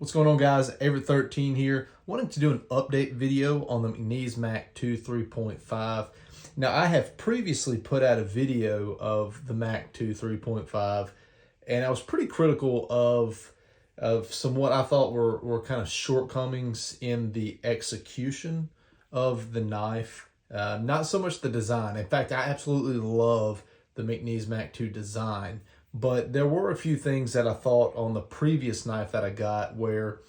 What's going on, guys? Everett13 here. Wanting to do an update video on the McNees Mac 2 3.5. Now, I have previously put out a video of the Mac 2 3.5, and I was pretty critical of some what I thought were kind of shortcomings in the execution of the knife. Not so much the design. In fact, I absolutely love the McNees Mac 2 design. But there were a few things that I thought on the previous knife that I got where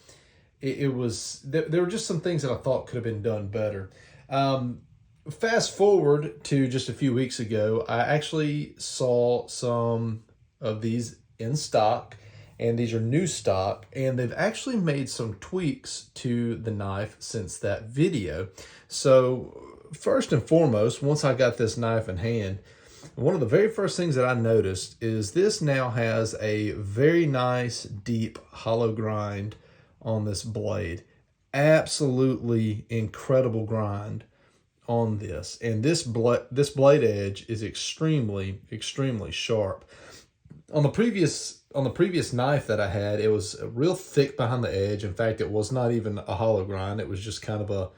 there were just some things that I thought could have been done better. Fast forward to just a few weeks ago, I actually saw some of these in stock, and these are new stock, and they've actually made some tweaks to the knife since that video. So first and foremost, once I got this knife in hand, one of the very first things that I noticed is this now has a very nice, deep, hollow grind on this blade. Absolutely incredible grind on this. And this blade edge is extremely, extremely sharp. On the previous knife that I had, it was real thick behind the edge. In fact, it was not even a hollow grind. It was just kind of a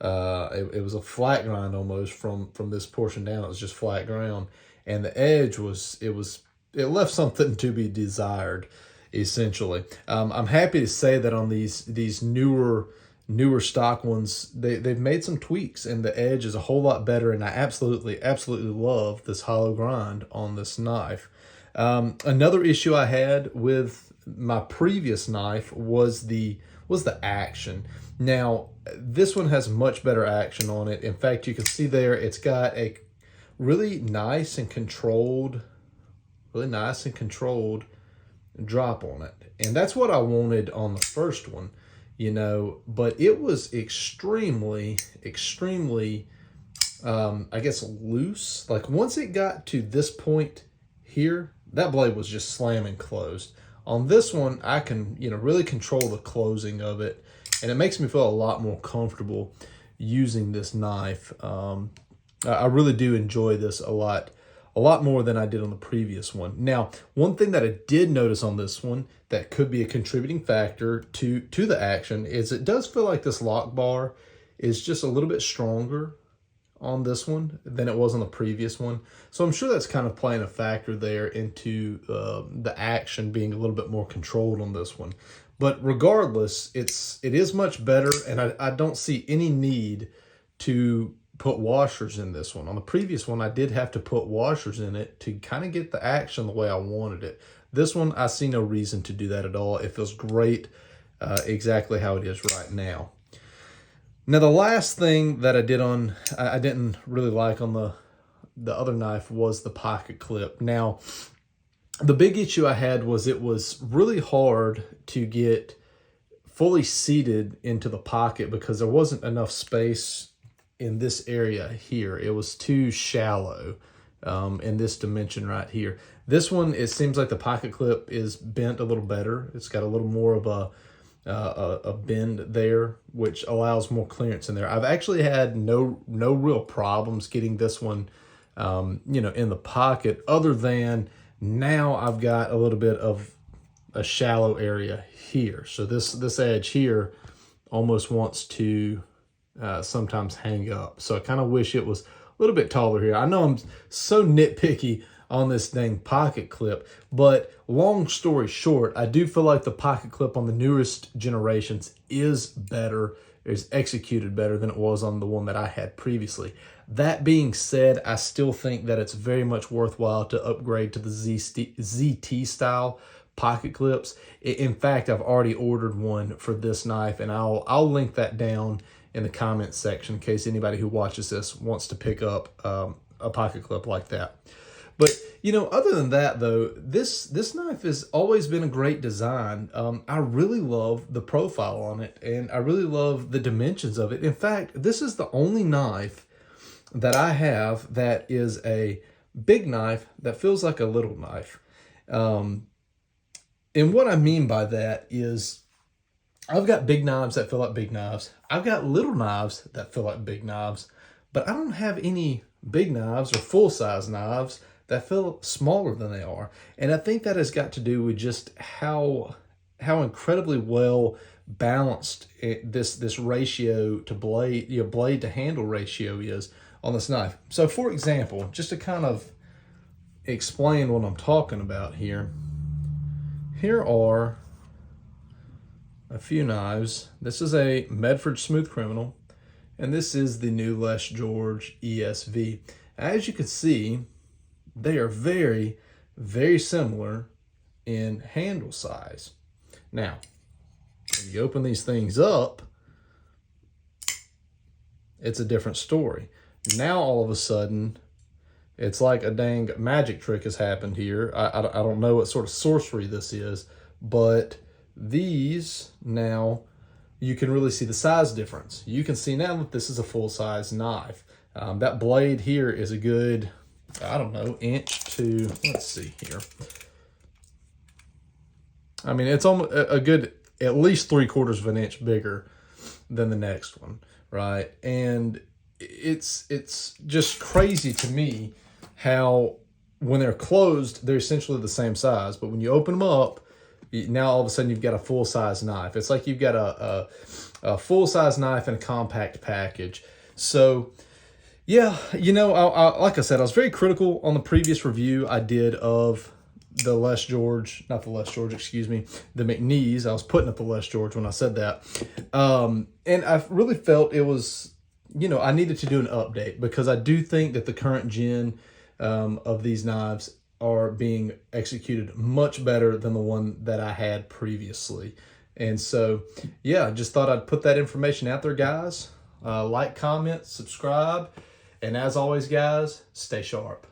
it was a flat grind almost from this portion down. It was just flat ground, and the edge it left something to be desired, essentially. I'm happy to say that on these newer stock ones, they've made some tweaks, and the edge is a whole lot better. And I absolutely love this hollow grind on this knife. Another issue I had with my previous knife was the action. Now, this one has much better action on it. In fact, you can see there, it's got a really nice and controlled drop on it. And that's what I wanted on the first one, but it was extremely, I guess, loose. Like once it got to this point here, that blade was just slamming closed. On this one, I can, really control the closing of it, and it makes me feel a lot more comfortable using this knife. I really do enjoy this a lot more than I did on the previous one. Now, one thing that I did notice on this one that could be a contributing factor to the action is it does feel like this lock bar is just a little bit stronger on this one than it was on the previous one. So I'm sure that's kind of playing a factor there into the action being a little bit more controlled on this one. But regardless, it is much better, and I don't see any need to put washers in this one. On the previous one, I did have to put washers in it to kind of get the action the way I wanted it. This one, I see no reason to do that at all. It feels great exactly how it is right now. Now, the last thing that I didn't really like on the other knife was the pocket clip. Now, the big issue I had was it was really hard to get fully seated into the pocket because there wasn't enough space in this area here. It was too shallow in this dimension right here. This one, it seems like the pocket clip is bent a little better. It's got a little more of a bend there, which allows more clearance in there. I've actually had no real problems getting this one, in the pocket, other than now I've got a little bit of a shallow area here. So this edge here almost wants to sometimes hang up. So I kind of wish it was a little bit taller here. I know I'm so nitpicky on this dang pocket clip, but long story short, I do feel like the pocket clip on the newest generations is executed better than it was on the one that I had previously. That being said, I still think that it's very much worthwhile to upgrade to the ZT style pocket clips. In fact, I've already ordered one for this knife, and I'll link that down in the comments section in case anybody who watches this wants to pick up a pocket clip like that. But, other than that, though, this knife has always been a great design. I really love the profile on it, and I really love the dimensions of it. In fact, this is the only knife that I have that is a big knife that feels like a little knife. And what I mean by that is I've got big knives that feel like big knives. I've got little knives that feel like big knives, but I don't have any big knives or full-size knives that feel smaller than they are. And I think that has got to do with just how how incredibly well balanced this ratio to blade, blade to handle ratio is on this knife. So for example, just to kind of explain what I'm talking about here, here are a few knives. This is a Medford Smooth Criminal, and this is the new Les George ESV. As you can see, they are very, very similar in handle size. Now, when you open these things up, it's a different story. Now, all of a sudden, it's like a dang magic trick has happened here. I don't know what sort of sorcery this is, but these now, you can really see the size difference. You can see now that this is a full-size knife. That blade here is a good, I don't know, inch to, let's see here. I mean, it's almost a good, at least 3/4 of an inch bigger than the next one, right? And it's just crazy to me how when they're closed, they're essentially the same size, but when you open them up, now all of a sudden you've got a full-size knife. It's like you've got a full-size knife in a compact package. So yeah, you know, like I said, I was very critical on the previous review I did of the Les George, not the Les George, excuse me, the McNees. I was putting up the Les George when I said that. And I really felt it was, you know, I needed to do an update because I do think that the current gen of these knives are being executed much better than the one that I had previously. And so, yeah, just thought I'd put that information out there, guys. Like, comment, subscribe. And as always, guys, stay sharp.